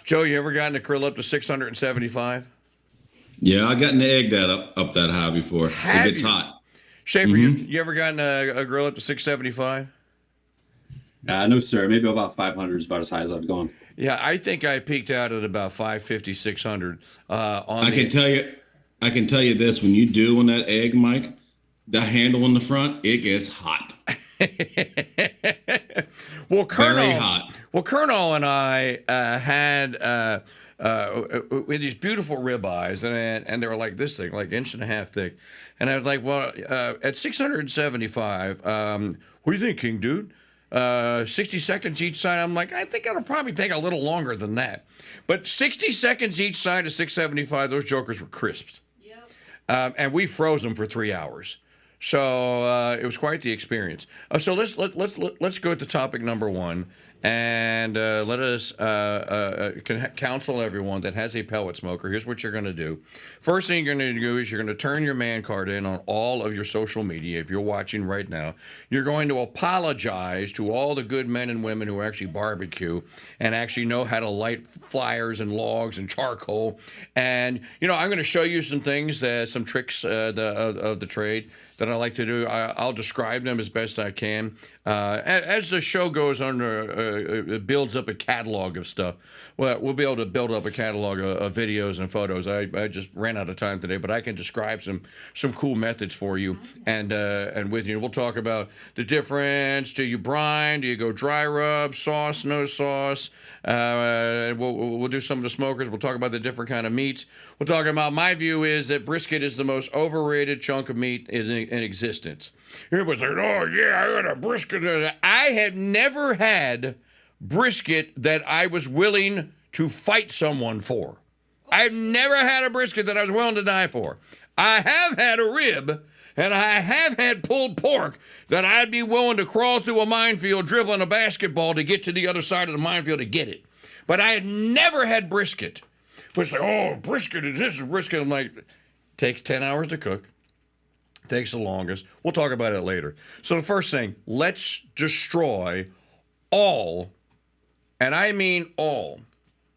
Joe, you ever gotten a grill up to 675? Yeah, I gotten the egg that up that high before. It gets hot. Schaefer, you ever gotten a grill up to 675? No, sir. Maybe about 500 is about as high as I've gone. Yeah, I think I peaked out at about 550, 600. I can tell you this: when you do on that egg, Mike, the handle in the front, it gets hot. Well, Colonel, very hot. Well, Colonel and I had with these beautiful ribeyes, and they were like this thing, like inch and a half thick. And I was like, well, at 675, what do you think, King Dude? 60 seconds each side. I'm like, I think it'll probably take a little longer than that. But 60 seconds each side of 675, those jokers were crisped. Yep. And we froze them for 3 hours. So it was quite the experience. So let's go to topic number one, and let us counsel everyone that has a pellet smoker. Here's what you're going to do. First thing you're going to do is you're going to turn your man card in on all of your social media. If you're watching right now, you're going to apologize to all the good men and women who actually barbecue and actually know how to light fires and logs and charcoal. And I'm going to show you some things, some tricks of the trade that I like to do. I'll describe them as best I can. As the show goes on, it builds up a catalog of stuff. Well, we'll be able to build up a catalog of videos and photos. I just ran out of time today, but I can describe some cool methods for you and with you. We'll talk about the difference. Do you brine? Do you go dry rub? Sauce? No sauce? We'll do some of the smokers. We'll talk about the different kind of meats. We'll talk about, my view is that brisket is the most overrated chunk of meat in existence. Everybody's like, oh yeah, I got a brisket. I have never had brisket that I was willing to fight someone for. I've never had a brisket that I was willing to die for. I have had a rib, and I have had pulled pork that I'd be willing to crawl through a minefield dribbling a basketball to get to the other side of the minefield to get it. But I had never had brisket. But it's like, oh, brisket, this is brisket. I'm like, takes 10 hours to cook. Takes the longest. We'll talk about it later. So the first thing, let's destroy all, and I mean all,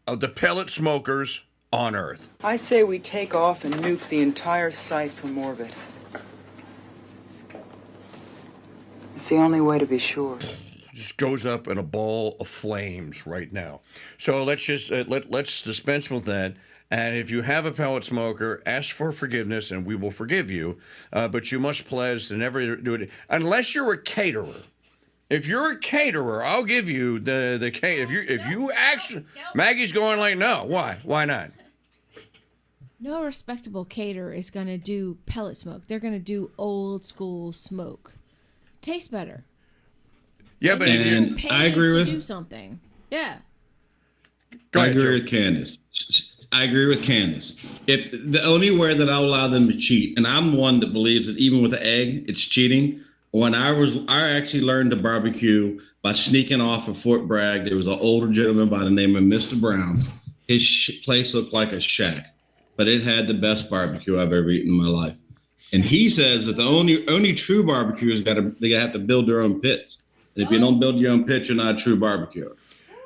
of the pellet smokers on Earth. I say we take off and nuke the entire site from orbit. It's the only way to be sure. Just goes up in a ball of flames right now. So let's just let's dispense with that. And if you have a pellet smoker, ask for forgiveness, and we will forgive you. But you must pledge to never do it unless you're a caterer. If you're a caterer, I'll give you the if you actually. Maggie's going like, no. Why not? No respectable caterer is going to do pellet smoke. They're going to do old school smoke. Tastes better. Yeah, but I agree with do something. Yeah. I agree with Candace. I agree with Candace. If the only way that I'll allow them to cheat, and I'm one that believes that even with the egg, it's cheating. When I actually learned to barbecue by sneaking off of Fort Bragg. There was an older gentleman by the name of Mr. Brown. His place looked like a shack, but it had the best barbecue I've ever eaten in my life. And he says that the only true barbecuers they have to build their own pits. And if you don't build your own pit, you're not a true barbecuer.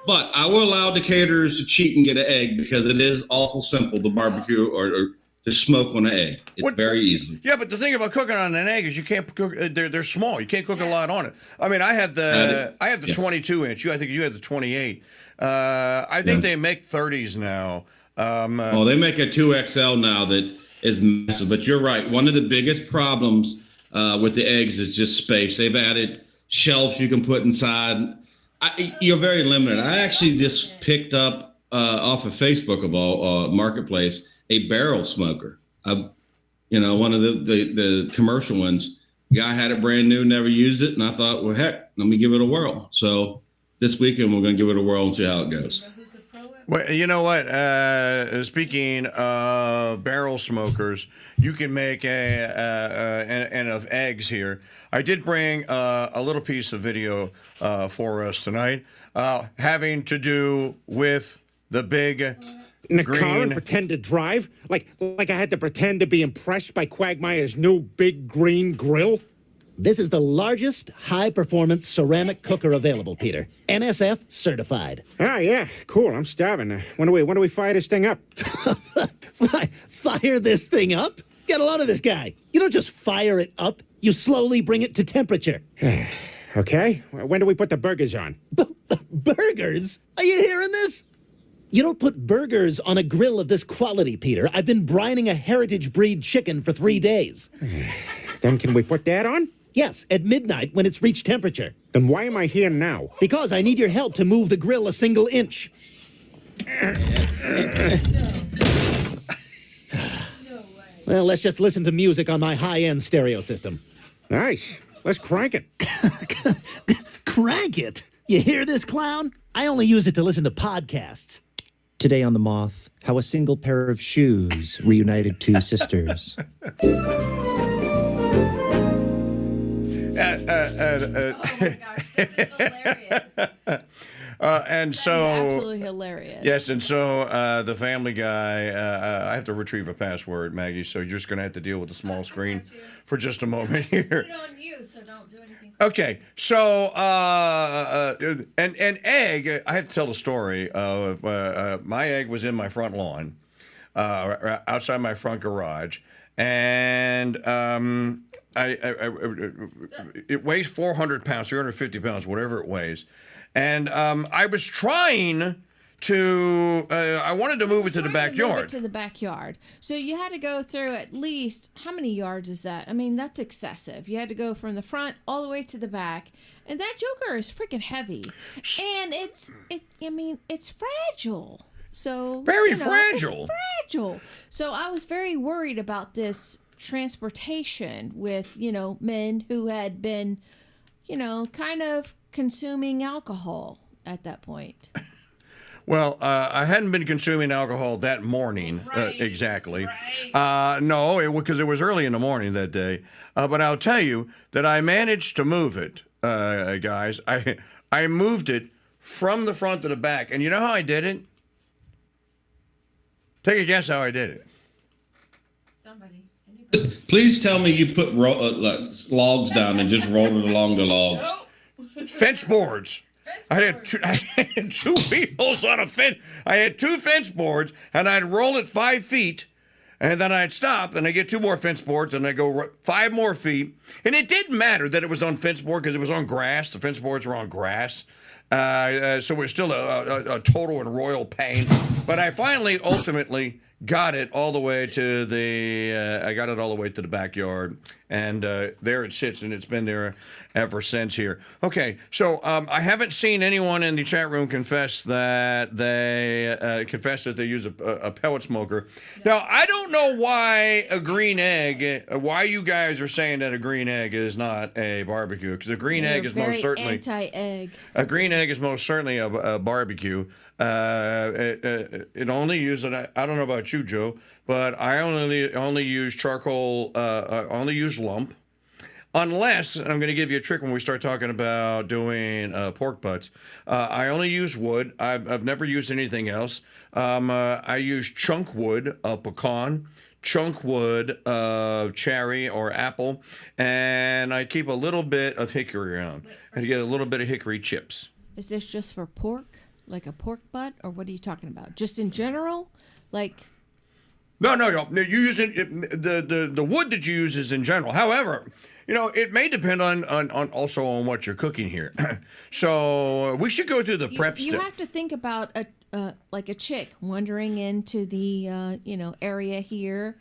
But I will allow the caterers to cheat and get an egg because it is awful simple to barbecue or to smoke on an egg. It's very easy. Yeah, but the thing about cooking on an egg is you can't cook. They're small. You can't cook a lot on it. I mean, I have the 22-inch. I think you had the 28. I think they make 30s now. They make a 2XL now that is massive. But you're right. One of the biggest problems with the eggs is just space. They've added shelves you can put inside. You're very limited. I actually just picked up off of Facebook of all Marketplace a barrel smoker. One of the commercial ones. Guy had it brand new, never used it, and I thought, well, heck, let me give it a whirl. So this weekend we're going to give it a whirl and see how it goes. Well, you know what? Speaking of barrel smokers, you can make and of eggs here. I did bring a little piece of video for us tonight, having to do with the big in a green car and pretend to drive, like I had to pretend to be impressed by Quagmire's new big green grill. This is the largest high-performance ceramic cooker available, Peter. NSF certified. Ah, yeah, cool. I'm starving. When do we fire this thing up? Fire this thing up? Get a load of this guy. You don't just fire it up. You slowly bring it to temperature. Okay. When do we put the burgers on? Burgers? Are you hearing this? You don't put burgers on a grill of this quality, Peter. I've been brining a heritage breed chicken for 3 days. Then can we put that on? Yes, at midnight when it's reached temperature. Then why am I here now? Because I need your help to move the grill a single inch. Well, let's just listen to music on my high-end stereo system. Nice. Let's crank it. Crank it? You hear this, clown? I only use it to listen to podcasts. Today on The Moth, how a single pair of shoes reunited two sisters. And so, That is absolutely hilarious. yes, and so the Family Guy. I have to retrieve a password, Maggie. So you're just going to have to deal with the small screen for just a moment here. Put it on you, so don't do anything. Okay, so and egg. I have to tell the story of my egg was in my front lawn, outside my front garage, and it weighs 400 pounds, 350 pounds, whatever it weighs. And I was trying to, I wanted to move it to the backyard. Move it to the backyard. So you had to go through at least, how many yards is that? I mean, that's excessive. You had to go from the front all the way to the back. And that joker is freaking heavy. And it's fragile. So Very fragile. It's fragile. So I was very worried about this transportation with, men who had been, kind of consuming alcohol at that point. Well, I hadn't been consuming alcohol that morning, exactly. No, because it was early in the morning that day. But I'll tell you that I managed to move it, guys. I moved it from the front to the back. And you know how I did it? Take a guess how I did it. Somebody. Please tell me you put logs down and just rolled it along the logs. Fence boards. I had two wheels on a fence. I had two fence boards, and I'd roll it 5 feet, and then I'd stop, and I'd get 2 more fence boards, and I'd go 5 more feet. And it didn't matter that it was on fence board because it was on grass. The fence boards were on grass. So it was still a total and royal pain. But I finally, ultimately, got it all the way to the backyard, and there it sits, and it's been there ever since here. Okay, so I haven't seen anyone in the chat room confess that they use a pellet smoker. Now, I don't know why why you guys are saying that a green egg is not a barbecue, because a green egg is most certainly anti-egg. A green egg is most certainly a barbecue. It only uses, I don't know about you, Joe, but I only use charcoal. I only use lump, unless, and I'm going to give you a trick when we start talking about doing pork butts. I only use wood. I've never used anything else. I use chunk wood of pecan, chunk wood of cherry or apple, and I keep a little bit of hickory around, and get a little bit of hickory chips. Is this just for pork? Like a pork butt, or what are you talking about? Just in general, like? No. You use it. The wood that you use is in general. However, it may depend on also on what you're cooking here. So we should go through the prep You step. have to think about like a chick wandering into the area here.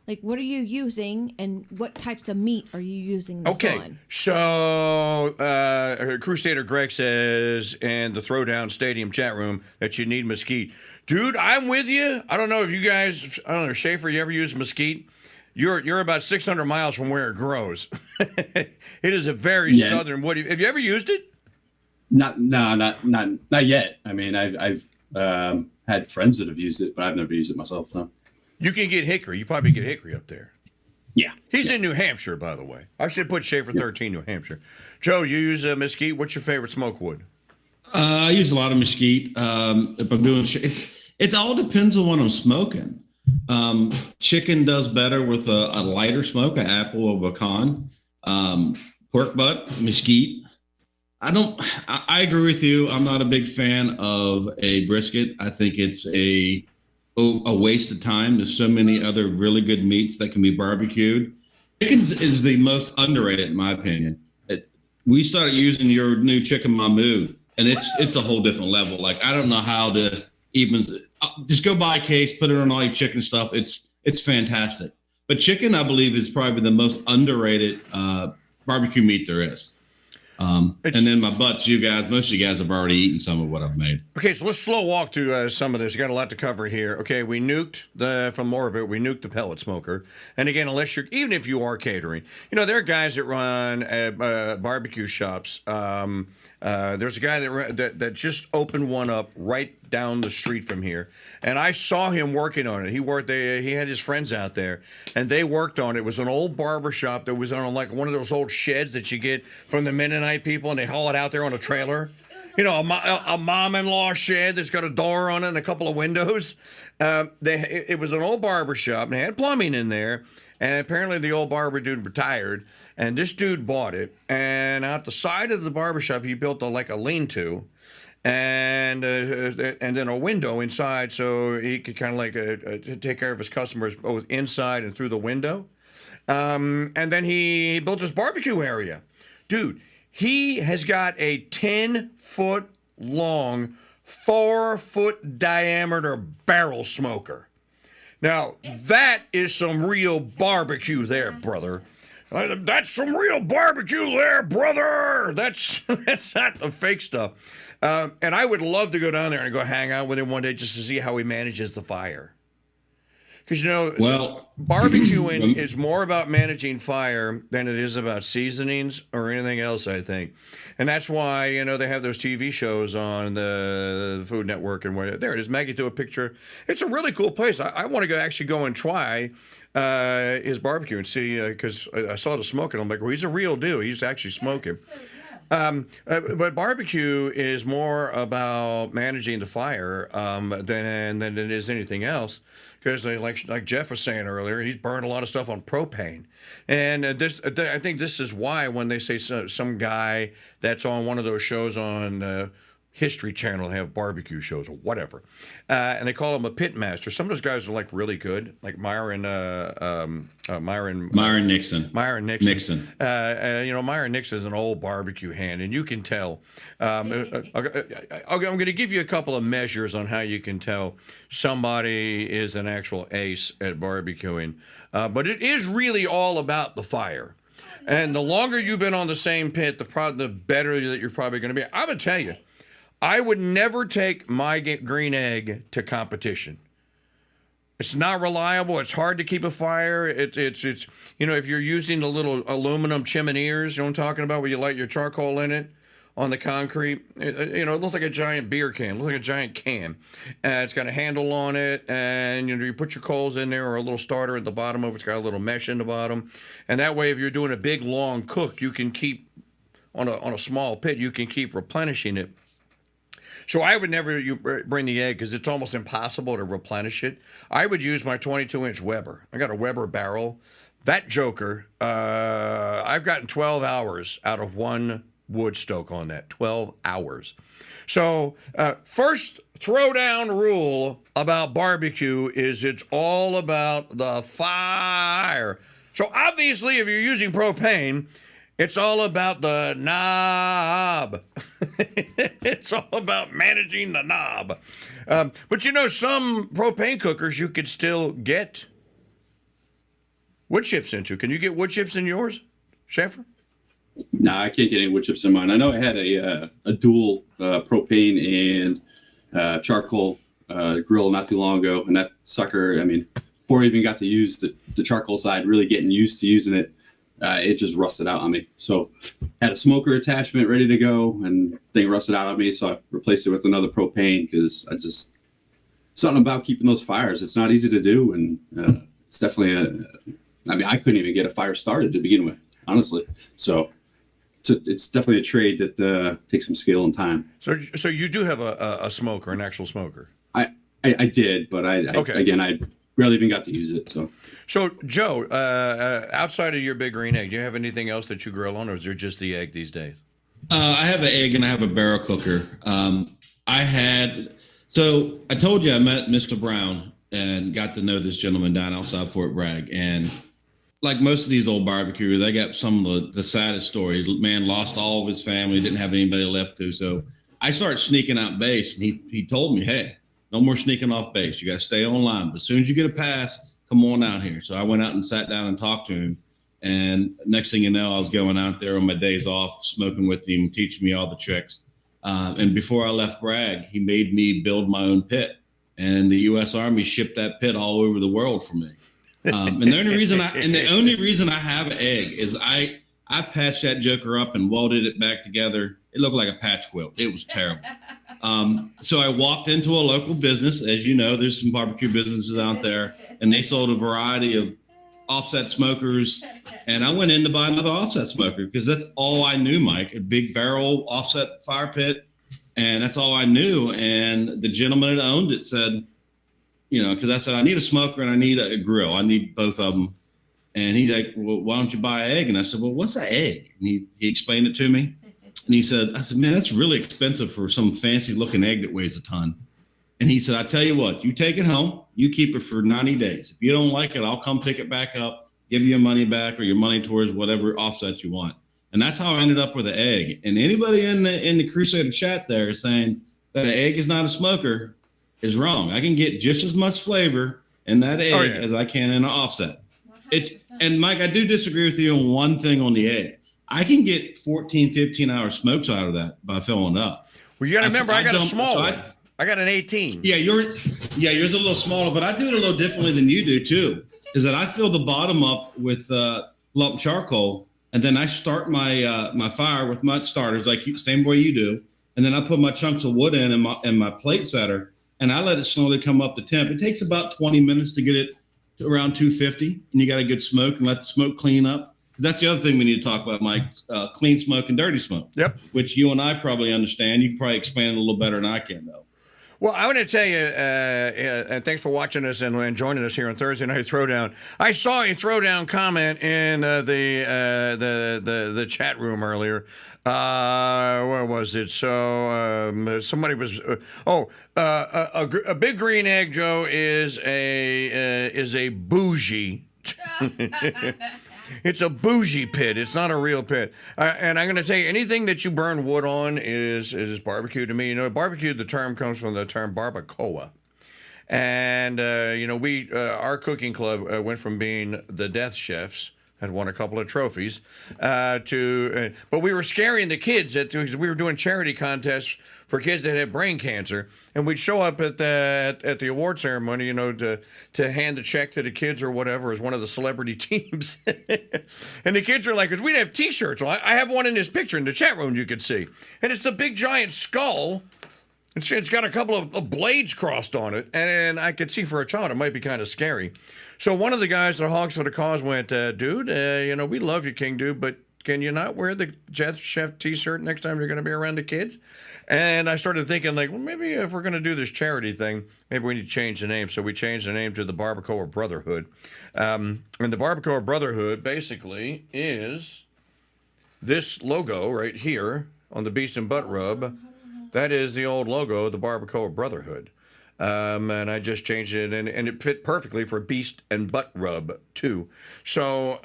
Like, what are you using, and what types of meat are you using this on? So Crusader Greg says in the Throwdown Stadium chat room that you need mesquite. Dude, I'm with you. I don't know if you guys, Schaefer, you ever use mesquite? You're about 600 miles from where it grows. It is a very southern wood. Have you ever used it? Not yet. I mean, I've had friends that have used it, but I've never used it myself. No. You can get hickory. You probably get hickory up there. Yeah. He's in New Hampshire, by the way. I should put Schaefer 13, New Hampshire. Joe, you use mesquite. What's your favorite smoke wood? I use a lot of mesquite. If I'm doing, it all depends on what I'm smoking. Chicken does better with a lighter smoke, an apple or pecan. pork butt, mesquite. I agree with you. I'm not a big fan of a brisket. I think it's a waste of time. There's so many other really good meats that can be barbecued. Chicken is the most underrated, in my opinion. We started using your new chicken mamu, and it's a whole different level. Like, I don't know how to even just go buy a case, put it on all your chicken stuff. It's fantastic. But chicken, I believe, is probably the most underrated barbecue meat there is. And then my butts, most of you guys have already eaten some of what I've made. Okay, so let's slow walk to some of this. You got a lot to cover here. Okay, we nuked from more of it. We nuked the pellet smoker. And again, even if you are catering, there are guys that run barbecue shops. There's a guy that just opened one up right down the street from here, and I saw him working on it. He had his friends out there, and they worked on it. It was an old barber shop that was on like one of those old sheds that you get from the Mennonite people, and they haul it out there on a trailer. A mom-in-law shed that's got a door on it and a couple of windows. It was an old barber shop, and they had plumbing in there. And apparently the old barber dude retired, and this dude bought it. And out the side of the barbershop, he built a lean-to, and then a window inside, so he could kind of take care of his customers both inside and through the window. And then he built his barbecue area. Dude, he has got a 10-foot long, 4-foot diameter barrel smoker. Now, that is some real barbecue there, brother. That's some real barbecue there, brother. That's not the fake stuff. And I would love to go down there and go hang out with him one day just to see how he manages the fire. Because, barbecuing is more about managing fire than it is about seasonings or anything else, I think. And that's why, they have those TV shows on the Food Network and where there it is. Maggie, do a picture. It's a really cool place. I want to actually go and try his barbecue and see, because I saw the smoking. I'm like, well, he's a real dude. He's actually smoking. But barbecue is more about managing the fire than it is anything else. Because like Jeff was saying earlier, he's burned a lot of stuff on propane, and I think this is why when they say some guy that's on one of those shows on History Channel, they have barbecue shows or whatever, and they call him a pit master. Some of those guys are really good, like Myron Nixon. Myron Nixon. Myron Nixon is an old barbecue hand, and you can tell. I'm going to give you a couple of measures on how you can tell somebody is an actual ace at barbecuing. But it is really all about the fire. And the longer you've been on the same pit, the better that you're probably going to be. I'm going to tell you, I would never take my green egg to competition. It's not reliable. It's hard to keep a fire. It's if you're using the little aluminum chimneys, I'm talking about, where you light your charcoal in it on the concrete. It looks like a giant beer can. It looks like a giant can. It's got a handle on it, and you put your coals in there, or a little starter at the bottom of it. It's got a little mesh in the bottom, and that way, if you're doing a big long cook, you can keep on a small pit. You can keep replenishing it. So I would never bring the egg because it's almost impossible to replenish it. I would use my 22-inch Weber. I got a Weber barrel. That joker, I've gotten 12 hours out of one wood stoke on that. 12 hours. So first throwdown rule about barbecue is it's all about the fire. So obviously, if you're using propane, it's all about the knob. It's all about managing the knob. But some propane cookers you could still get wood chips into. Can you get wood chips in yours, Shaffer? No, I can't get any wood chips in mine. I know I had a dual propane and charcoal grill not too long ago, and that sucker, before I even got to use the charcoal side, really getting used to using it, it just rusted out on me. So had a smoker attachment ready to go, and thing rusted out on me. So I replaced it with another propane because something about keeping those fires. It's not easy to do. And it's definitely I couldn't even get a fire started to begin with, honestly. So it's definitely a trade that takes some skill and time. So you do have a smoker, an actual smoker? I did, but I Rarely even got to use it. So Joe, outside of your big green egg, do you have anything else that you grill on, or is there just the egg these days? I have an egg and I have a barrel cooker. So I told you I met Mr. Brown and got to know this gentleman down outside Fort Bragg. And like most of these old barbecuers, they got some of the saddest stories. Man lost all of his family, didn't have anybody left to. So I started sneaking out base, and he told me, hey, no more sneaking off base. You got to stay online. But as soon as you get a pass, come on out here. So I went out and sat down and talked to him. And next thing you know, I was going out there on my days off, smoking with him, teaching me all the tricks. And before I left Bragg, he made me build my own pit. And the U.S. Army shipped that pit all over the world for me. And the only reason I have an egg is I patched that joker up and welded it back together. It looked like a patch quilt. It was terrible. So I walked into a local business. As you know, there's some barbecue businesses out there, and they sold a variety of offset smokers. And I went in to buy another offset smoker because that's all I knew, Mike, a big barrel offset fire pit. And that's all I knew. And the gentleman that owned it said, because I said, I need a smoker and I need a grill. I need both of them. And he's like, well, why don't you buy an egg? And I said, well, what's an egg? And he explained it to me. And I said, man, that's really expensive for some fancy looking egg that weighs a ton. And he said, I tell you what, you take it home, you keep it for 90 days. If you don't like it, I'll come pick it back up, give you your money back or your money towards whatever offset you want. And that's how I ended up with an egg. And anybody in the Crusader chat there saying that an egg is not a smoker is wrong. I can get just as much flavor in that egg as I can in an offset. 100%. And Mike, I do disagree with you on one thing on the egg. I can get 14, 15 hour smokes out of that by filling it up. Well, you got to remember, I got a small one. I got an 18. Yeah, yours is a little smaller, but I do it a little differently than you do too. Is that I fill the bottom up with lump charcoal, and then I start my fire with my starters, same way you do, and then I put my chunks of wood in and my plate setter, and I let it slowly come up to temp. It takes about 20 minutes to get it to around 250, and you got a good smoke, and let the smoke clean up. That's the other thing we need to talk about, Mike, clean smoke and dirty smoke. Yep. Which you and I probably understand. You can probably explain it a little better than I can, though. Well, I want to tell you, and thanks for watching us and joining us here on Thursday Night Throwdown. I saw a Throwdown comment in the chat room earlier. Where was it? So somebody was. A big green egg, Joe, is a bougie. It's a bougie pit. It's not a real pit. And I'm going to tell you, anything that you burn wood on is barbecue to me. Barbecue, the term comes from the term barbacoa. And, our cooking club went from being the death chefs, had won a couple of trophies, but we were scaring the kids because we were doing charity contests for kids that had brain cancer, and we'd show up at the award ceremony, to hand the check to the kids or whatever as one of the celebrity teams, and the kids are like, because we'd have T-shirts. Well, I have one in this picture in the chat room you could see, and it's a big giant skull. It's got a couple of blades crossed on it, and I could see for a child it might be kind of scary. So one of the guys at Hogs for the Cause went, dude, we love you, KingDude, but can you not wear the Death Chef T-shirt next time you're going to be around the kids? And I started thinking, maybe if we're going to do this charity thing, maybe we need to change the name. So we changed the name to the Barbacoa Brotherhood. And the Barbacoa Brotherhood basically is this logo right here on the Beast and Butt Rub. That is the old logo of the Barbacoa Brotherhood. And I just changed it, and it fit perfectly for Beast and Butt Rub, too. So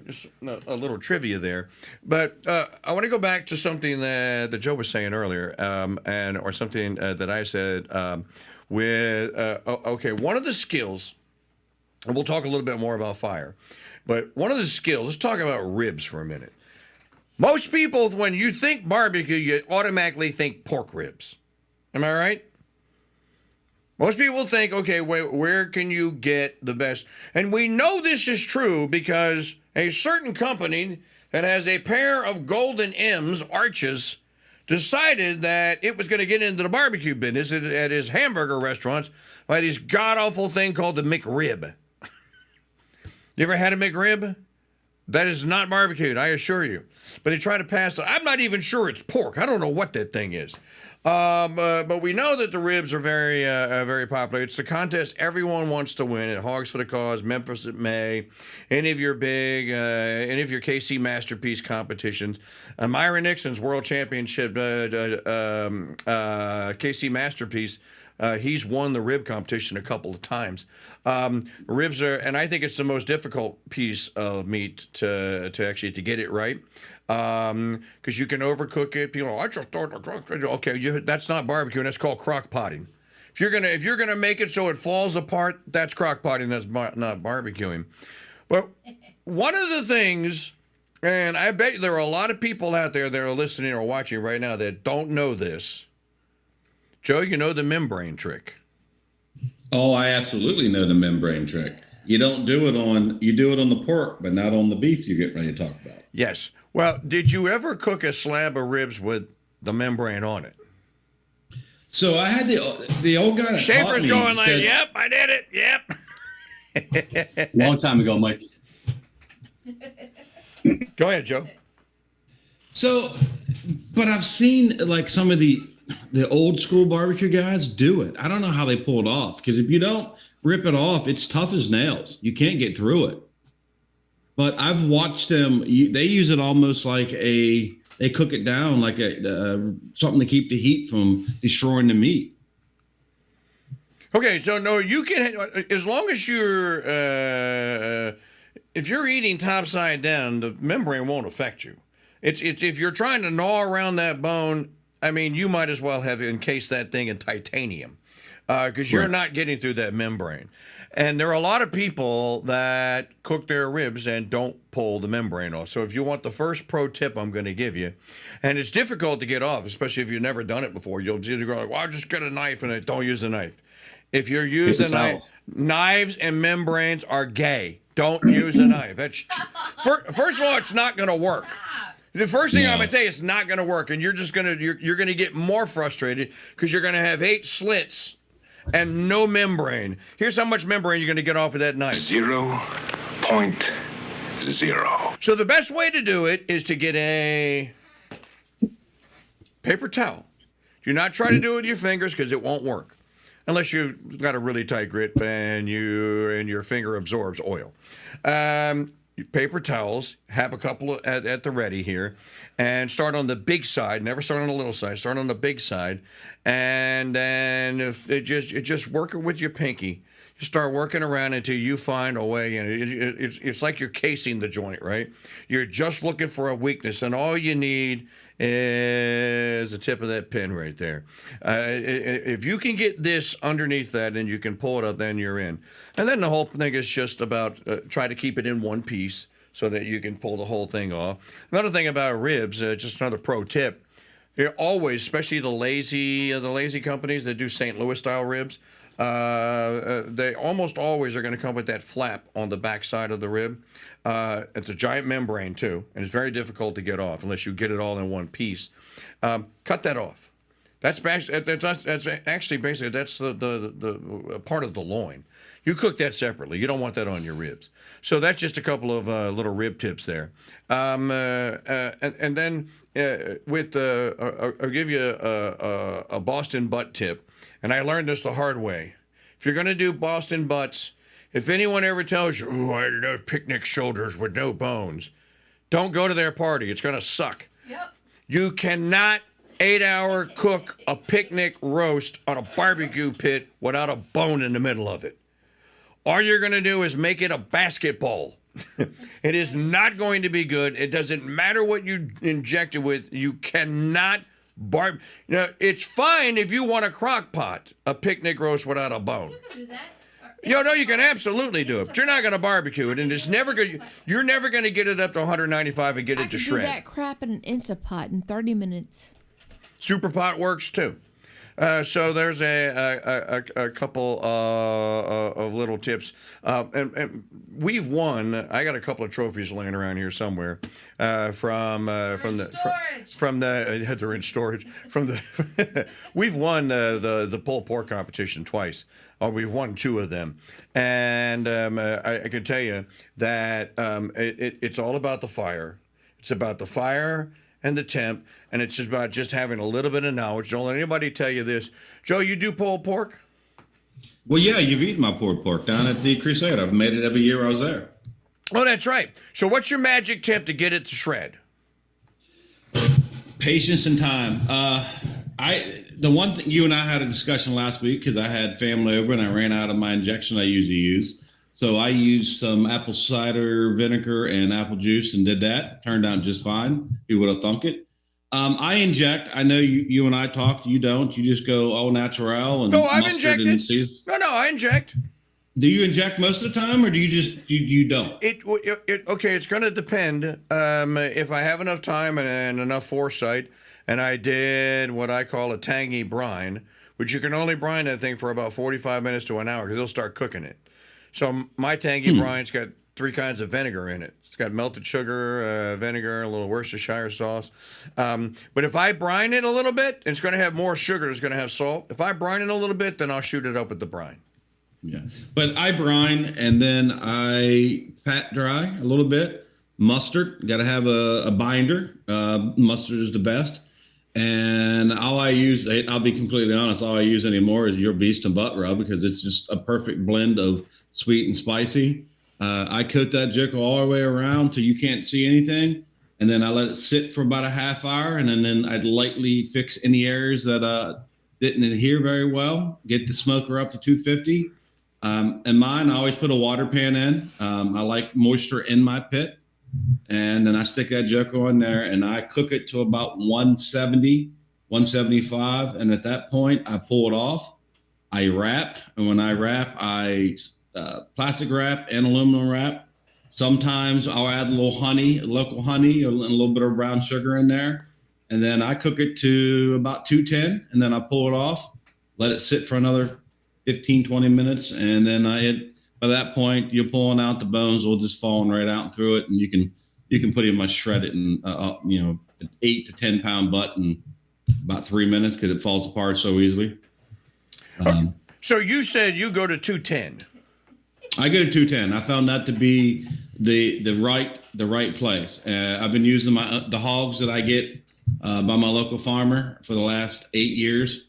just a little trivia there. But I want to go back to something that Joe was saying earlier, or something that I said one of the skills, and we'll talk a little bit more about fire, but one of the skills, let's talk about ribs for a minute. Most people, when you think barbecue, you automatically think pork ribs. Am I right? Most people think, okay, where can you get the best? And we know this is true because a certain company that has a pair of golden M's, arches, decided that it was going to get into the barbecue business at his hamburger restaurants by this god-awful thing called the McRib. You ever had a McRib? That is not barbecued, I assure you. But they try to pass it. I'm not even sure it's pork. I don't know what that thing is. But we know that the ribs are very popular. It's the contest everyone wants to win at Hogs for the Cause, Memphis at May, any of your KC Masterpiece competitions. Myron Nixon's World Championship KC Masterpiece. He's won the rib competition a couple of times. Ribs are, and I think it's the most difficult piece of meat to get it right. Because you can overcook it. People, I just thought, okay, that's not barbecuing. That's called crock potting. If you're gonna make it so it falls apart, that's crock potting. That's not barbecuing. But one of the things, and I bet there are a lot of people out there that are listening or watching right now that don't know this. Joe, you know the membrane trick. Oh, I absolutely know the membrane trick. You do it on the pork, but not on the beef you get ready to talk about. Yes. Well, did you ever cook a slab of ribs with the membrane on it? So I had the old guy that Schaefer's taught me going like, said, "Yep, I did it. Yep." Long time ago, Mike. Go ahead, Joe. So, but I've seen like some of the old school barbecue guys do it. I don't know how they pull it off, because if you don't rip it off, it's tough as nails. You can't get through it. But I've watched them. They use it almost like they cook it down like something to keep the heat from destroying the meat. Okay, so no, you can, as long as you're, if you're eating topside down, the membrane won't affect you. It's if you're trying to gnaw around that bone, I mean, you might as well have encased that thing in titanium, because you're not getting through that membrane. And there are a lot of people that cook their ribs and don't pull the membrane off. So if you want the first pro tip I'm going to give you, and it's difficult to get off, especially if you've never done it before, you'll either go like, well, I'll just get a knife, and don't use a knife. If you're using knives and membranes are gay. Don't use a knife. That's first of all, it's not going to work. The first thing I'm going to tell you, it's not going to work, and you're going to get more frustrated because you're going to have 8 slits and no membrane. Here's how much membrane you're going to get off of that knife. 0.0. So the best way to do it is to get a paper towel. Do not try to do it with your fingers, because it won't work unless you've got a really tight grip and your finger absorbs oil. Paper towels, have a couple at the ready here, and start on the big side. Never start on the little side. Start on the big side, and then if just work it with your pinky. You start working around until you find a way. And it's like you're casing the joint, right? You're just looking for a weakness, and all you need is the tip of that pin right there. If you can get this underneath that and you can pull it up, then you're in. And then the whole thing is just about try to keep it in one piece so that you can pull the whole thing off. Another thing about ribs, just another pro tip, always, especially the lazy companies that do St. Louis style ribs, they almost always are going to come with that flap on the back side of the rib. It's a giant membrane too, and it's very difficult to get off unless you get it all in one piece. Cut that off. That's actually basically that's the part of the loin. You cook that separately. You don't want that on your ribs. So that's just a couple of little rib tips there. And then I'll give you a Boston butt tip, and I learned this the hard way. If you're going to do Boston butts, if anyone ever tells you, "Oh, I love picnic shoulders with no bones," don't go to their party. It's going to suck. Yep. You cannot 8-hour cook a picnic roast on a barbecue pit without a bone in the middle of it. All you're going to do is make it a basketball. It is not going to be good. It doesn't matter what you inject it with. You cannot it's fine if you want a crock pot, a picnic roast without a bone. You can do that. No, you can absolutely do it, but you're not going to barbecue it, and it's never going. You're never going to get it up to 195 and get it to shred. I can do that crap in an Instapot in 30 minutes. Super pot works too. So there's a couple of little tips, and we've won. I got a couple of trophies laying around here somewhere from the they're in storage from the. We've won the pulled pork competition twice. We've won 2 of them, and I can tell you that it's all about the fire. It's about the fire and the temp, and it's just about just having a little bit of knowledge. Don't let anybody tell you this. Joe, you do pulled pork? Well, yeah, you've eaten my pulled pork down at the Crusade. I've made it every year I was there. Oh, that's right. So what's your magic tip to get it to shred? Patience and time. The one thing, you and I had a discussion last week because I had family over and I ran out of my injection I usually use. So I used some apple cider vinegar and apple juice and did that. Turned out just fine. Who would have thunk it? I inject. I know you and I talked. You don't. You just go all natural and No, I've mustard injected. and season. No, I inject. Do you inject most of the time, or do you just you don't? Okay, it's going to depend. If I have enough time and enough foresight, and I did what I call a tangy brine, which you can only brine that thing for about 45 minutes to an hour because they'll start cooking it. So my tangy brine's got 3 kinds of vinegar in it. It's got melted sugar, vinegar, a little Worcestershire sauce. But if I brine it a little bit, it's going to have more sugar. It's going to have salt. If I brine it a little bit, then I'll shoot it up with the brine. Yeah, but I brine and then I pat dry a little bit. Mustard, got to have a binder. Mustard is the best. And all I use, I'll be completely honest, all I use anymore is your beast and butt rub because it's just a perfect blend of sweet and spicy. I coat that jickle all the way around till you can't see anything. And then I let it sit for about a half hour. And then I'd lightly fix any areas that didn't adhere very well. Get the smoker up to 250. And mine, I always put a water pan in. I like moisture in my pit. And then I stick that Joko in there and I cook it to about 170, 175. And at that point, I pull it off. I wrap. And when I wrap, I plastic wrap and aluminum wrap. Sometimes I'll add a little honey, local honey, and a little bit of brown sugar in there. And then I cook it to about 210. And then I pull it off, let it sit for another 15, 20 minutes. And then by that point, you're pulling out the bones will just falling right out through it. And you can pretty much shred it in, an 8 to 10 pound butt in about 3 minutes because it falls apart so easily. So you said you go to 210. I go to 210. I found that to be the right place. I've been using the hogs that I get by my local farmer for the last 8 years.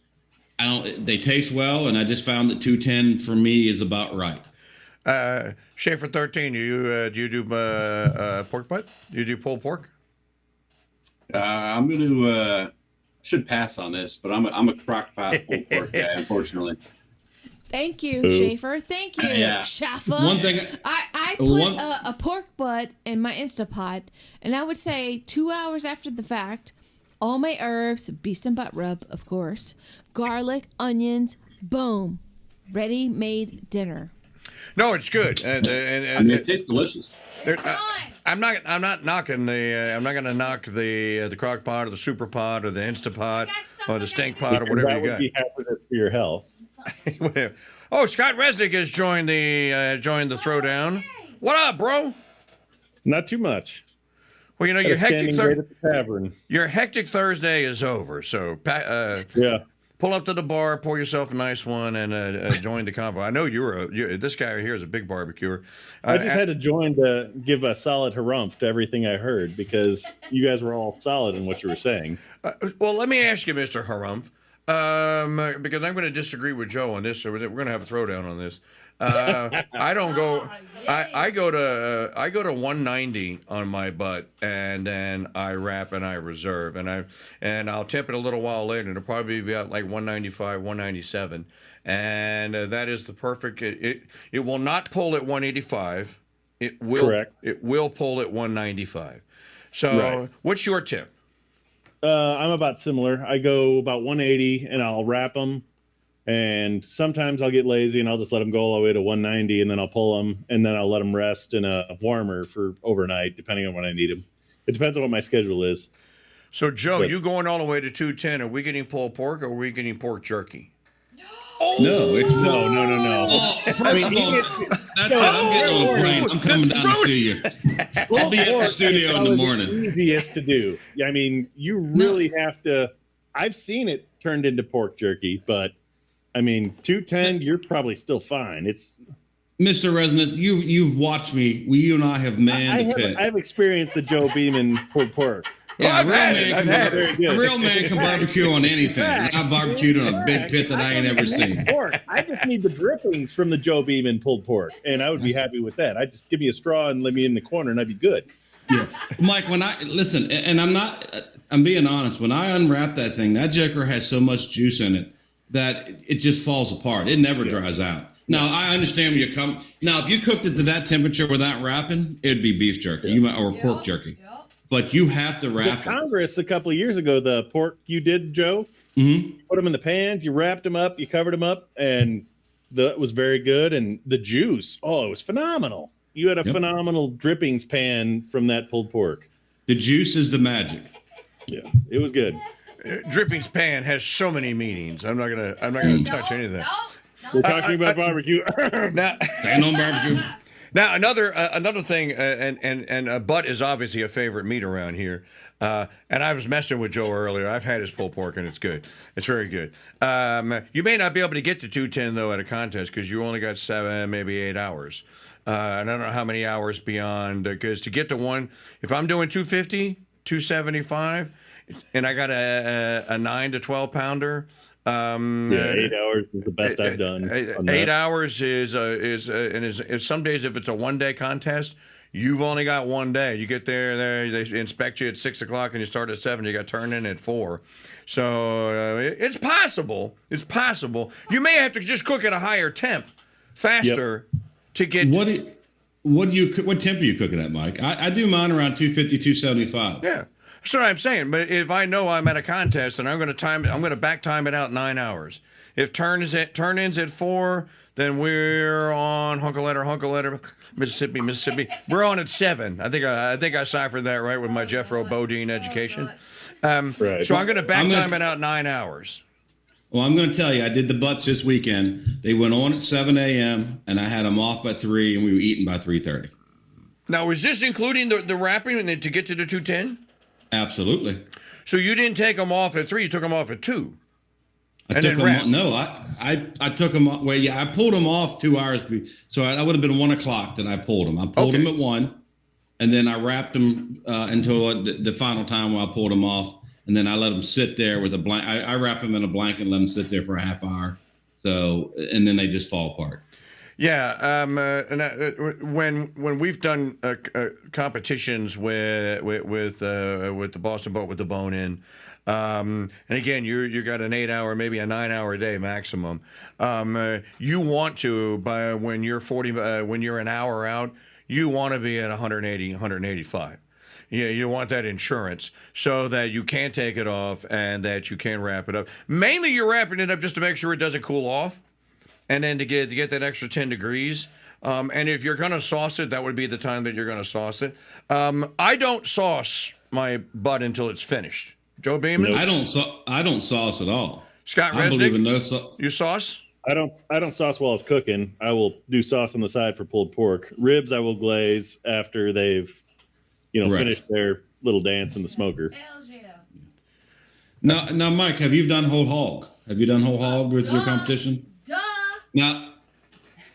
They taste well, and I just found that 210 for me is about right. Schaefer 13, do you do pork butt? Do you do pulled pork? I'm going to should pass on this, but I'm a crock pot pulled pork guy, unfortunately. Thank you, Schaefer. Thank you, Yeah. Shaffa. One thing, I put a pork butt in my Instapot, and I would say 2 hours after the fact, all my herbs, beast and butt rub, of course, garlic, onions, boom, ready-made dinner. No, it's good. And it tastes delicious. I'm not knocking I'm not going to knock the crock pot or the super pot or the Instapot or the stink pot or whatever that you would got. be hazardous for your health. Oh, Scott Resnick has joined the Throwdown. What up, bro? Not too much. Well, you know, your Standing right at the tavern. your hectic Thursday is over. So, Yeah. pull up to the bar, pour yourself a nice one, and join the convo. I know this guy right here is a big barbecuer. I just had to join to give a solid harumph to everything I heard because you guys were all solid in what you were saying. Well, let me ask you, Mr. Harumph, because I'm going to disagree with Joe on this. So we're going to have a throwdown on this. I don't go. I go to 190 on my butt, and then I wrap and I reserve, and I'll temp it a little while later. It'll probably be at like 195, 197, and that is the perfect. It will not pull at 185. It will. Correct. It will pull at 195. So, Right. What's your tip? I'm about similar. I go about 180 and I'll wrap them. And sometimes I'll get lazy and I'll just let them go all the way to 190 and then I'll pull them and then I'll let them rest in a warmer for overnight, depending on when I need them. It depends on what my schedule is. So, Joe, But- you going all the way to 210? Are we getting pulled pork or are we getting pork jerky? no, it's No. Oh, first of all, that's it. I'm getting on a plane. I'm coming down to see you. I'll be at the studio in the morning. Easiest to do. I mean, you really have to. I've seen it turned into pork jerky, but I mean, 210, you're probably still fine. It's Mr. Resnick, you've watched me. You and I have manned the pit. I've experienced the Joe Beeman pulled pork. Yeah, I've had it. a real man can barbecue on anything. I barbecued on a big pit that I ain't ever seen. Pork. I just need the drippings from the Joe Beeman pulled pork, and I would be happy with that. I just give me a straw and let me in the corner, and I'd be good. Yeah, Mike. When I listen, and I'm being honest. When I unwrap that thing, that joker has so much juice in it that it just falls apart. It never dries out. Now, I understand where you're coming. Now, if you cooked it to that temperature without wrapping, it'd be beef jerky or pork jerky. But you have to wrap it. Congress a couple of years ago, the pork you did, Joe, Mm-hmm. put them in the pans, you wrapped them up, you covered them up, and that was very good. And the juice, it was phenomenal. You had a phenomenal drippings pan from that pulled pork. The juice is the magic. Yeah, it was good. Drippings pan has so many meanings. I'm not gonna touch any of that. We're talking about barbecue. Now, Stand on barbecue. Now another thing, and butt is obviously a favorite meat around here. And I was messing with Joe earlier. I've had his pulled pork, and it's good. It's very good. You may not be able to get to 210 though at a contest because you only got 7, maybe 8 hours. And I don't know how many hours beyond because to get to one, if I'm doing 250, 275, and I got a 9 to 12 pounder. 8 hours is the best I've done. 8 hours is some days if it's a 1 day contest, you've only got 1 day. You get there, they inspect you at 6 o'clock and you start at 7. You got turned in at 4. So it's possible. It's possible. You may have to just cook at a higher temp, faster to get. What temp are you cooking at, Mike? I do mine around 250, 275. Yeah. That's what I'm saying. But if I know I'm at a contest and I'm going to back time it out 9 hours. If turn-ins at 4, then we're on Hunkaletta, Mississippi. We're on at 7. I think I ciphered that right with my Jeffro Bodine education. Right. So I'm going to back time it out 9 hours. Well, I'm going to tell you, I did the butts this weekend. They went on at 7 a.m. and I had them off by 3, and we were eating by 3:30. Now, is this including the wrapping and to get to the 210? Absolutely. So you didn't take them off at 3, you took them off at 2. I took them off. No, I took them off. Well, yeah, I pulled them off 2 hours. So I would have been 1 o'clock that I pulled them. I pulled them at 1, and then I wrapped them until the final time when I pulled them off. And then I let them sit there with a blanket. I wrap them in a blanket and let them sit there for a half hour. So, and then they just fall apart. Yeah, when we've done competitions with the Boston Boat with the bone in, and again you got an 8 hour, maybe a 9 hour day maximum. You want to when you're an hour out, you want to be at 180, 185. Yeah, you want that insurance so that you can take it off and that you can wrap it up. Mainly, you're wrapping it up just to make sure it doesn't cool off. And then to get that extra 10 degrees. And if you're going to sauce it, that would be the time that you're going to sauce it. I don't sauce my butt until it's finished. Joe Beeman? I don't sauce at all. Scott I believe in Resnick? You sauce? I don't sauce while it's cooking. I will do sauce on the side for pulled pork. Ribs I will glaze after they've finished their little dance in the smoker. Now, Mike, have you done whole hog? Have you done whole hog with your competition? Now,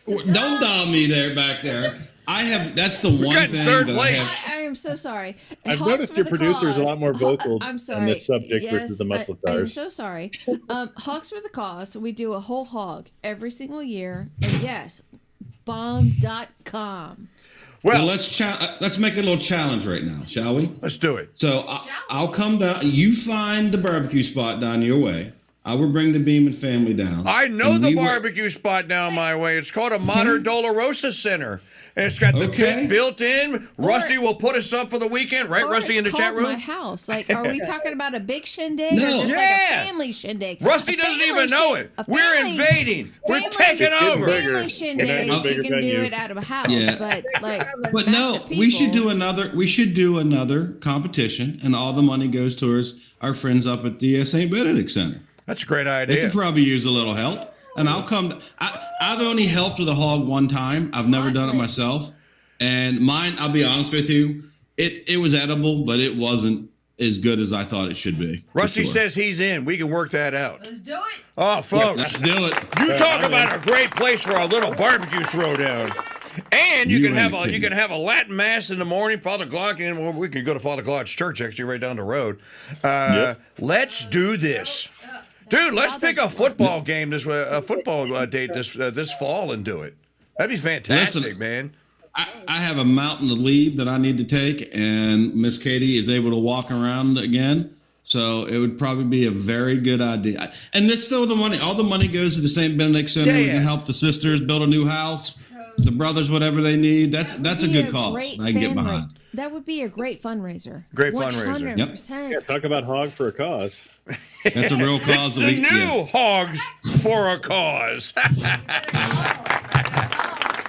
don't down me there back there. I have. That's the one thing that I have. I am so sorry. I've noticed your producer is a lot more vocal I'm sorry. on this subject versus the muscle cars. I'm so sorry. Hogs for the cause. We do a whole hog every single year. And yes, bomb.com. Well, let's make a little challenge right now, shall we? Let's do it. So I'll come down. You find the barbecue spot down your way. I will bring the Beeman family down. I know the barbecue spot down my way. It's called a Modern Dolorosa Center. And it's got the pit built in. Rusty will put us up for the weekend, right, Rusty, in the chat room? My house. Like, are we talking about a big shindig or just like a family shindig? Rusty doesn't even know it. We're invading. We're taking over. Family shindig. You can do it out of a house, but no, we should do another. We should do another competition, and all the money goes towards our friends up at the St. Benedict Center. That's a great idea. They could probably use a little help. And I'll come. I've only helped with a hog one time. I've never done it myself. And mine, I'll be honest with you, it was edible, but it wasn't as good as I thought it should be. Rusty says he's in. We can work that out. Let's do it. Oh, folks. Let's do it. You talk about a great place for a little barbecue throwdown. And you can ain't have kidding. a Latin mass in the morning. Father Glock, and well, we can go to Father Glock's church actually right down the road. Let's do this, dude. Let's pick a football game a football date this fall and do it. That'd be fantastic, Listen, man. I have a mountain to leave that I need to take, and Miss Katie is able to walk around again. So it would probably be a very good idea. And this still the money. All the money goes to the St. Benedict Center. Yeah, We yeah. can help the sisters build a new house, the brothers, whatever they need. That's a good cause I can get behind. That would be a great fundraiser. Great fundraiser. 100%. Yeah, talk about hog for a cause. That's a real cause. The new hogs for a cause.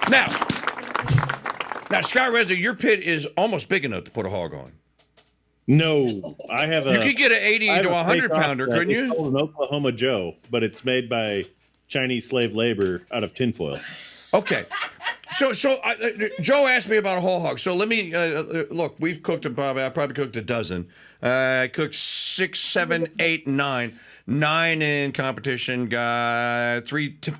Now, Scott Reza, your pit is almost big enough to put a hog on. No, I have a. You could get an 80 I have to a 100 fake pounder, offset. couldn't It's you? called an Oklahoma Joe, but it's made by Chinese slave labor out of tinfoil. Okay. So Joe asked me about a whole hog. So let me look. We've cooked I probably cooked a dozen. I cooked 6, 7, 8, 9. 9 in competition. Got three top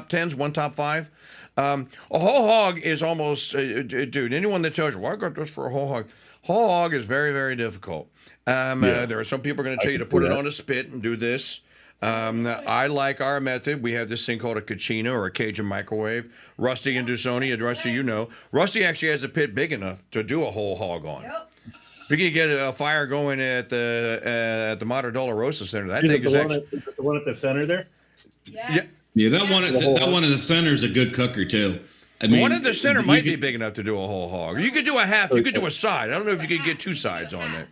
10s, 1 top 5. A whole hog is almost, dude. Anyone that tells you, "Well, I got this for a whole hog," whole hog is very, very difficult. There are some people going to tell you to put it on a spit and do this. I like our method. We have this thing called a Kachina or a Cajun microwave. Rusty and Dusoni, Rusty, you know. Rusty actually has a pit big enough to do a whole hog on. Yep. We can get a fire going at the Mater Dolorosa Center. That thing is actually the one at the center there. yeah. Yeah, that one at the center is a good cooker too. I mean, One at the center might be big enough to do a whole hog. You could do a half. You could do a side. I don't know if you could get 2 sides on there.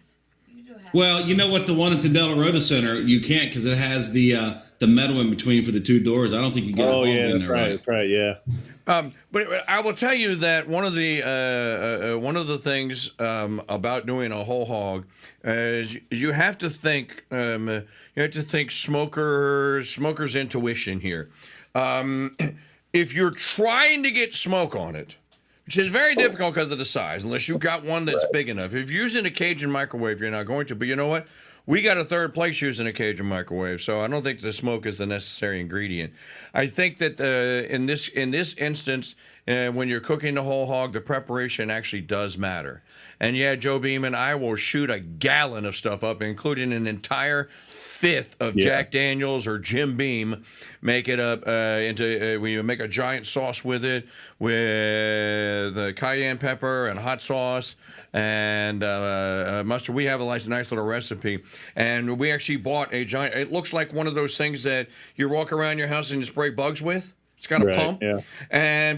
Well, you know what? The one at the Del Rota Center, you can't because it has the metal in between for the 2 doors. I don't think you get a hog in that's there. right. That's right. Yeah. But I will tell you that one of the things about doing a whole hog is you have to think smoker's intuition here. If you're trying to get smoke on it, which is very difficult because of the size, unless you've got one that's big enough. If you're using a Cajun microwave, you're not going to. But you know what? We got a third place using a Cajun microwave, so I don't think the smoke is the necessary ingredient. I think that in this instance, when you're cooking the whole hog, the preparation actually does matter. And yeah, Joe Beeman, I will shoot a gallon of stuff up, including an entire 5th of Jack Daniels or Jim Beam. Make it up we make a giant sauce with it, with the cayenne pepper and hot sauce and mustard. We have a nice little recipe, and we actually bought a giant. It looks like one of those things that you walk around your house and you spray bugs with. It's got a pump,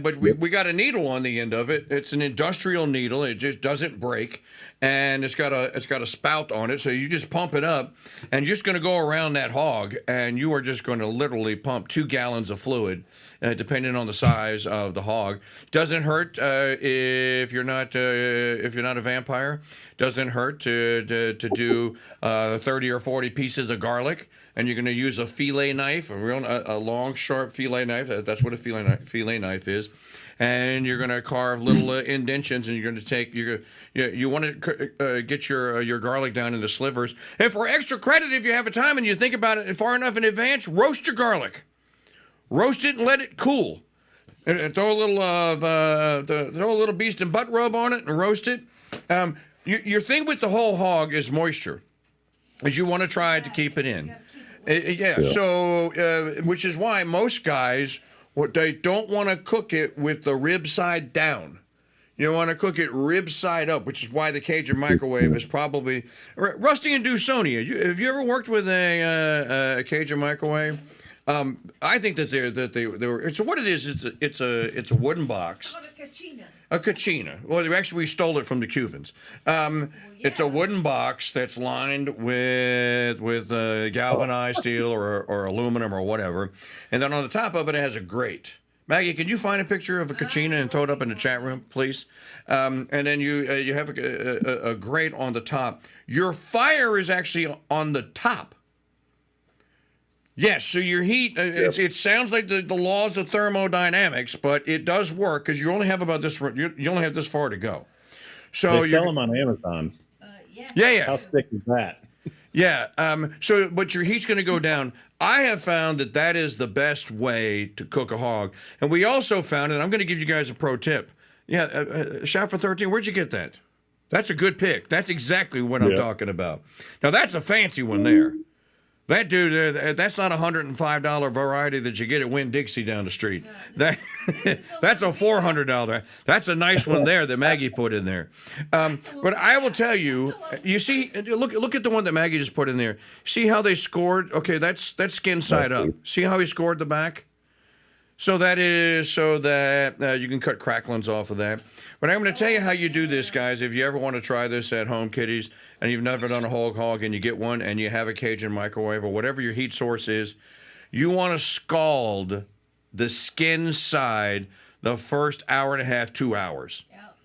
but we got a needle on the end of it. It's an industrial needle. It just doesn't break, and it's got a spout on it. So you just pump it up, and you're just going to go around that hog, and you are just going to literally pump 2 gallons of fluid, depending on the size of the hog. Doesn't hurt if you're not a vampire. Doesn't hurt to do 30 or 40 pieces of garlic. And you're going to use a fillet knife, a long, sharp fillet knife. That's what a fillet knife is. And you're going to carve little indentions, and you're going to take you want to get your garlic down into slivers. And for extra credit, if you have a time and you think about it far enough in advance, roast your garlic. Roast it and let it cool. And throw a little beast and butt rub on it and roast it. Your thing with the whole hog is moisture, is you want to try to keep it in. So which is why most guys, they don't want to cook it with the rib side down. You want to cook it rib side up, which is why the Cajun microwave is probably Rusty and Dusoni. Have you ever worked with a Cajun microwave? I think that they were. So what it is, it's a wooden box. A Kachina. Well, actually, we stole it from the Cubans. It's a wooden box that's lined with galvanized steel or aluminum or whatever, and then on the top of it, it has a grate. Maggie, can you find a picture of a Kachina and throw it up in the chat room, please? And then you have a grate on the top. Your fire is actually on the top. Yes, so your heat, it sounds like the laws of thermodynamics, but it does work because you only have about this. You only have this far to go. So they sell them on Amazon. Yeah. How thick is that? Yeah. But your heat's going to go down. I have found that is the best way to cook a hog. And we also found, and I'm going to give you guys a pro tip. Yeah. Shot for 13. Where'd you get that? That's a good pick. That's exactly what I'm talking about. Now, that's a fancy one there. That dude, that's not a $105 variety that you get at Winn-Dixie down the street. That's a $400. That's a nice one there that Maggie put in there. But I will tell you, you see, look at the one that Maggie just put in there. See how they scored? Okay, that's skin side up. See how he scored the back? So that is so that you can cut cracklings off of that. But I'm going to tell you how you do this, guys. If you ever want to try this at home, kiddies, and you've never done a whole hog and you get one and you have a Cajun microwave or whatever your heat source is, you want to scald the skin side the first hour and a half, 2 hours. Yep.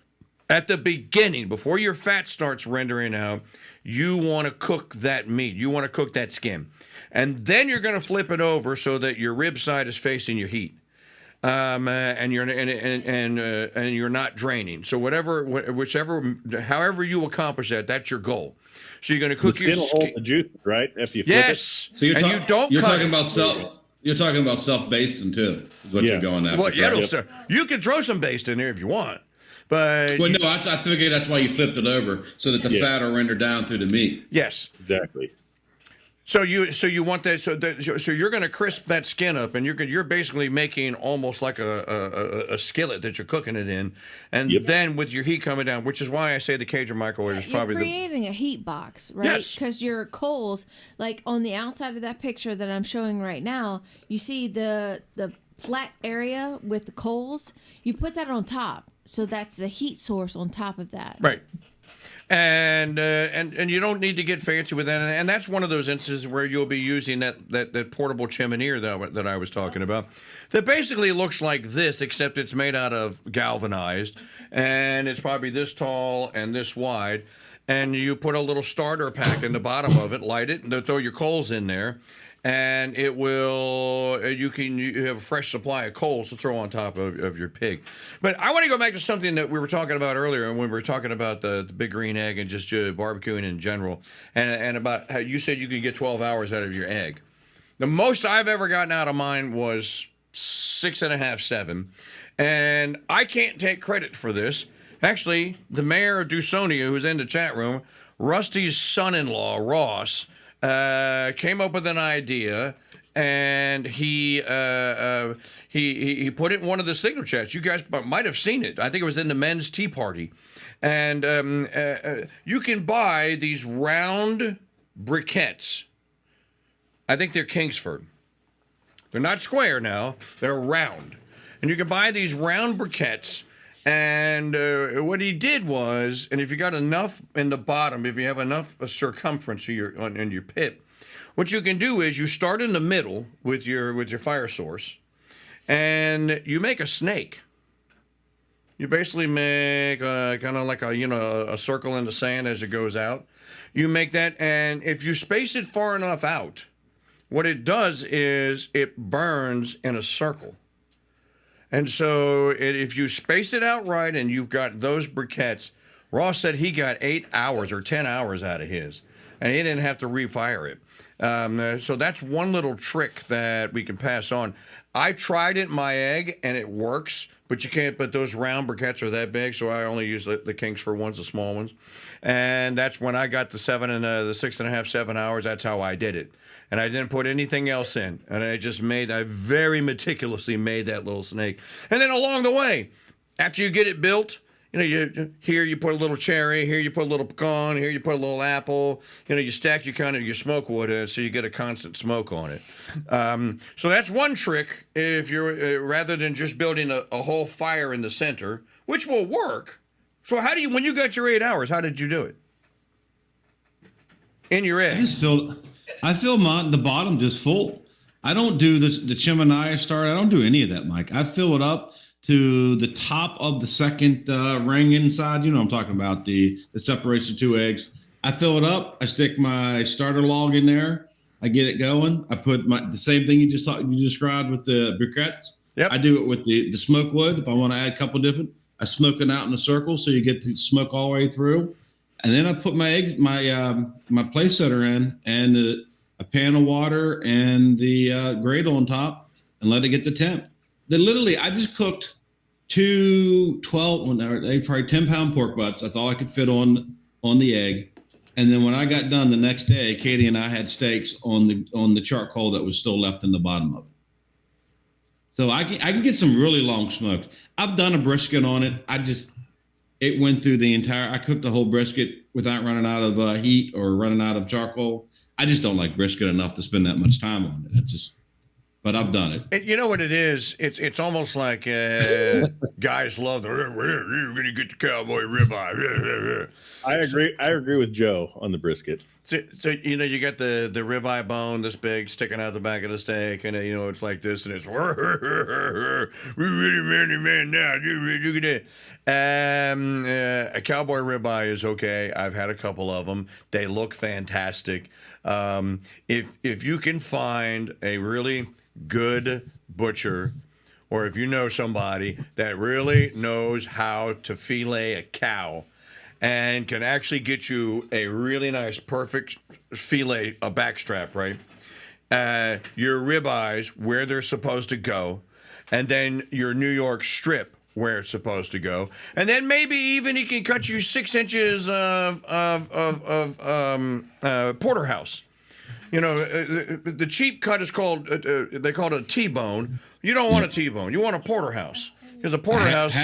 At the beginning, before your fat starts rendering out, you want to cook that meat. You want to cook that skin. And then you're going to flip it over so that your rib side is facing your heat. And you're not draining. So however you accomplish that, that's your goal. So you're going to cook the skin will hold the juice, right? After you flip it. So you're talking about self-basting too. Is what you're going after. Well, you can throw some baste in there if you want, but I figure that's why you flipped it over so that the fat will render down through the meat. Yes, exactly. So you want that so you're going to crisp that skin up, and you're basically making almost like a skillet that you're cooking it in, and then with your heat coming down, which is why I say the Cajun microwave is probably you're creating a heat box, right? Because your coals, like on the outside of that picture that I'm showing right now, you see the flat area with the coals. You put that on top, so that's the heat source on top of that, right? And you don't need to get fancy with that. And that's one of those instances where you'll be using that portable chimney that I was talking about. That basically looks like this, except it's made out of galvanized, and it's probably this tall and this wide. And you put a little starter pack in the bottom of it, light it, and throw your coals in there. And it will, you have a fresh supply of coals to throw on top of your pig. But I want to go back to something that we were talking about earlier when we were talking about the big green egg and just barbecuing in general, and about how you said you could get 12 hours out of your egg. The most I've ever gotten out of mine was 6.5, 7. And I can't take credit for this. Actually, the mayor of Dusonia, who's in the chat room, Rusty's son-in-law, Ross, came up with an idea, and he put it in one of the signal chats. You guys might have seen it. I think it was in the men's tea party. And you can buy these round briquettes. I think they're Kingsford. They're not square now. They're round. And you can buy these round briquettes. And what he did was, and if you got enough in the bottom, if you have enough circumference in your pit, what you can do is you start in the middle with your fire source, and you make a snake. You basically make kind of like a circle in the sand as it goes out. You make that, and if you space it far enough out, what it does is it burns in a circle. And so if you space it out right and you've got those briquettes, Ross said he got 8 hours or 10 hours out of his, and he didn't have to refire it. So that's one little trick that we can pass on. I tried it in my egg, and it works, but you can't. But those round briquettes are that big, so I only use the Kingsford ones, the small ones. And that's when I got the 6.5, 7 hours. That's how I did it. And I didn't put anything else in. And I very meticulously made that little snake. And then along the way, after you get it built, here you put a little cherry, here you put a little pecan, here you put a little apple. You stack your smoke wood so you get a constant smoke on it. So that's one trick if you're rather than just building a whole fire in the center, which will work. So when you got your 8 hours, how did you do it? In your egg. I fill the bottom just full. I don't do the chimney start. I don't do any of that, Mike. I fill it up to the top of the second ring inside. I'm talking about the separates the two eggs. I fill it up. I stick my starter log in there. I get it going. I put the same thing you described with the briquettes. Yep. I do it with the smoke wood. If I want to add a couple different, I smoke it out in a circle so you get the smoke all the way through. and then I put my place setter in and a pan of water and the Gradle on top and let it get the temp. Then literally, I just cooked two 10-pound pork butts. That's all I could fit on the egg. And then when I got done the next day, Katie and I had steaks on the charcoal that was still left in the bottom of it. So I can get some really long smoked. I've done a brisket on it. It went through I cooked the whole brisket without running out of heat or running out of charcoal. I just don't like brisket enough to spend that much time on it. But I've done it. You know what it is? It's almost like guys love you're going to get the cowboy ribeye. I agree with Joe on the brisket. So you got the ribeye bone this big sticking out the back of the steak, and it's like this, and it's we're really man now. Look at that. A cowboy ribeye is okay. I've had a couple of them. They look fantastic. If you can find a really good butcher, or if you know somebody that really knows how to fillet a cow and can actually get you a really nice, perfect fillet, a backstrap, right? Your ribeyes where they're supposed to go, and then your New York strip where it's supposed to go, and then maybe even he can cut you 6 inches of porterhouse. The cheap cut is called, they call it a T-bone. You don't want a T-bone. You want a porterhouse. Because a porterhouse...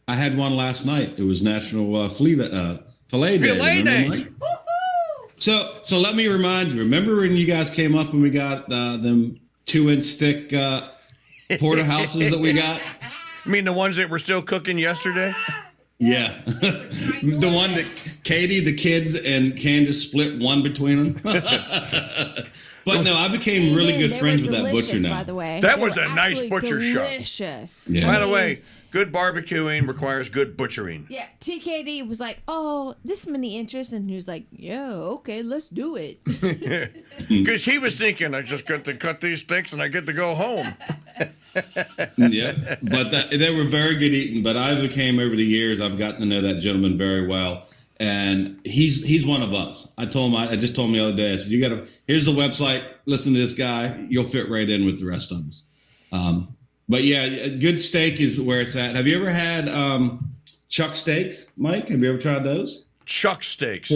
I had one last night. It was National Filet Day. Filet Day. So let me remind you. Remember when you guys came up and we got them 2-inch thick porterhouses that we got? You mean the ones that were still cooking yesterday? Yeah. The one that Katie, the kids, and Candace split one between them. But no, I became really good friends with that butcher now. By the way, that was a nice butcher shop. Delicious. Yeah. By the way, good barbecuing requires good butchering. Yeah, TKD was like, "Oh, this many inches," and he was like, "Yeah, okay, let's do it." Because he was thinking, I just got to cut these steaks and I get to go home. Yeah, but they were very good eating. But I became, over the years, I've gotten to know that gentleman very well, and he's one of us. I just told him the other day. I said, here's the website. Listen to this guy. You'll fit right in with the rest of us. But yeah, good steak is where it's at. Have you ever had chuck steaks, Mike? Have you ever tried those? Chuck steaks.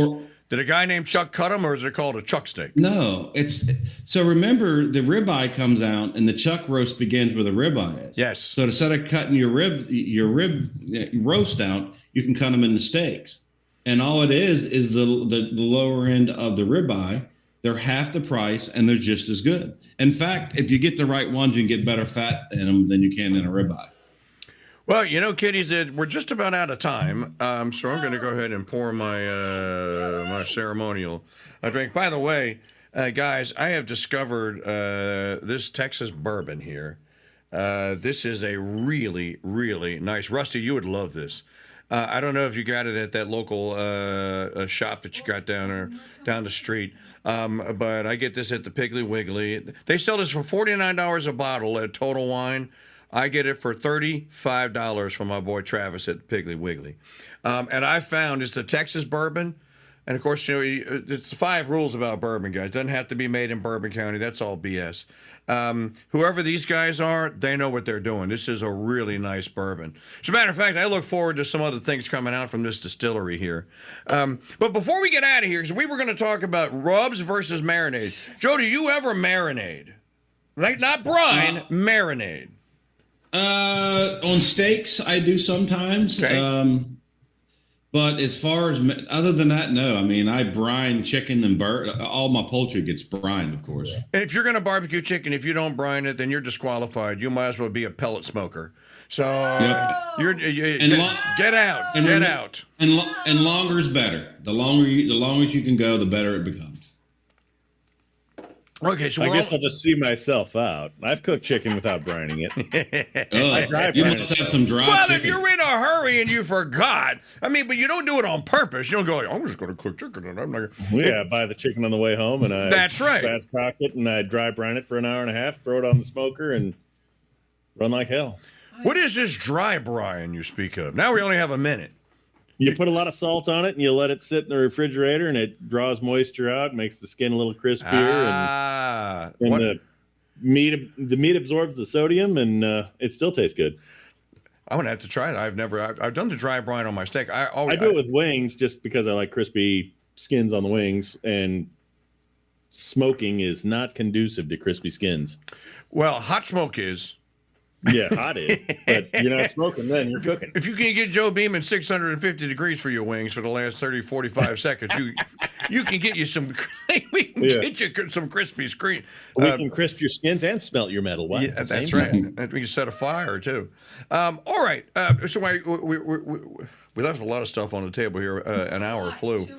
Did a guy named Chuck cut them, or is it called a chuck steak? No, so remember the ribeye comes out and the chuck roast begins where the ribeye is. Yes. So instead of cutting your rib roast out, you can cut them into steaks. And all it is the lower end of the ribeye. They're half the price and they're just as good. In fact, if you get the right ones, you can get better fat in them than you can in a ribeye. Well, kiddies, we're just about out of time, so I'm going to go ahead and pour my my ceremonial drink. By the way, guys, I have discovered this Texas bourbon here. This is a really, really nice. Rusty, you would love this. I don't know if you got it at that local shop that you got down the street, but I get this at the Piggly Wiggly. They sell this for $49 a bottle at Total Wine. I get it for $35 from my boy Travis at Piggly Wiggly. And I found it's the Texas bourbon. And, of course, it's 5 rules about bourbon, guys. It doesn't have to be made in Bourbon County. That's all BS. Whoever these guys are, they know what they're doing. This is a really nice bourbon. As a matter of fact, I look forward to some other things coming out from this distillery here. But before we get out of here, because we were going to talk about rubs versus marinade. Joe, do you ever marinade? Like, not brine, marinade. On steaks, I do sometimes. Okay. But as far as other than that, no. I mean, I brine chicken and all my poultry gets brined, of course. And if you're going to barbecue chicken, if you don't brine it, then you're disqualified. You might as well be a pellet smoker. So get out. And longer is better. The longer you can go, the better it becomes. Okay, so I guess I'll just see myself out. I've cooked chicken without brining it. You must have some dry chicken. If you're in a hurry and you forgot, but you don't do it on purpose. You don't go, I'm just going to cook chicken and I'm not. Yeah, I buy the chicken on the way home and That's right. Fast cock it and I dry brine it for an hour and a half, throw it on the smoker and run like hell. What is this dry brine you speak of? Now we only have a minute. You put a lot of salt on it and you let it sit in the refrigerator, and it draws moisture out, makes the skin a little crispier, and the meat absorbs the sodium, and it still tastes good. I'm gonna have to try it. I've done the dry brine on my steak. I do it with wings just because I like crispy skins on the wings, and smoking is not conducive to crispy skins. Well, hot smoke is. Yeah, hot is, but you're not smoking then, you're cooking. If you can get Joe Beam at 650 degrees for your wings for the last 30, 45 seconds, you can get you some we can get you some crispy screen. We can crisp your skins and smelt your metal. Wow, yeah, that's right. We can set a fire too. All right. So we left a lot of stuff on the table here. An hour flew.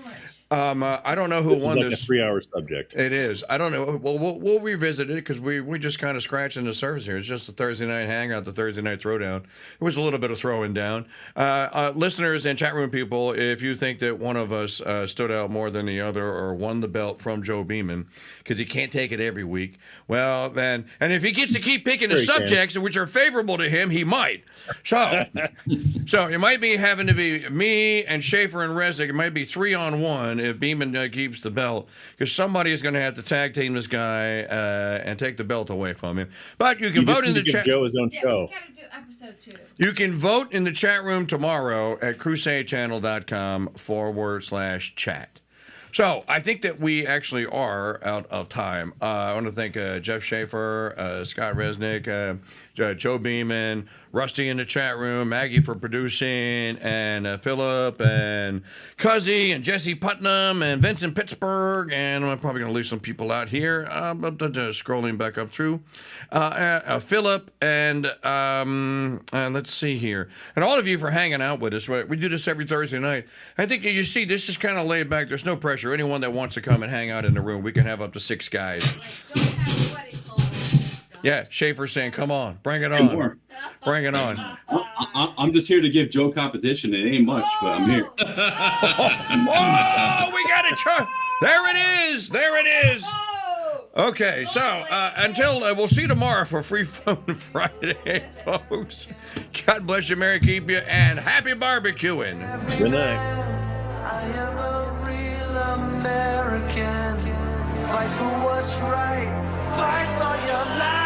I don't know who won this. This Is like a 3-hour subject. It is. I don't know. Well, we'll revisit it because we just kind of scratching the surface here. It's just a Thursday night hangout, the Thursday night throwdown. It was a little bit of throwing down. Listeners and chat room people, if you think that one of us stood out more than the other or won the belt from Joe Beeman because he can't take it every week, well then, and if he gets to keep picking the subjects which are favorable to him, he might. So it might be having to be me and Schaefer and Resnick. It might be 3-on-1. If Beeman keeps the belt, because somebody is going to have to tag team this guy and take the belt away from him. But you can vote in the chat. Joe his own show. We gotta do episode 2. You can vote in the chat room tomorrow at crusadechannel.com/chat. So I think that we actually are out of time. I want to thank Jeff Schaefer, Scott Resnick, Joe Beeman, Rusty in the chat room, Maggie for producing, and Philip, and Cuzzy, and Jesse Putnam, and Vincent Pittsburgh, and I'm probably going to leave some people out here. Scrolling back up through. Philip, and let's see here. And all of you for hanging out with us. We do this every Thursday night. I think you see this is kind of laid back. There's no pressure. Anyone that wants to come and hang out in the room, we can have up to 6 guys. Yeah, Schaefer's saying, come on, bring it on. More. Bring it on. I'm just here to give Joe competition. It ain't much, but I'm here. Oh, we got it. There it is. There it is. Okay, so until we'll see you tomorrow for Free Phone Friday, folks. God bless you, Merry keep you, and happy barbecuing. Good night. I am a real American. Fight for what's right. Fight for your life.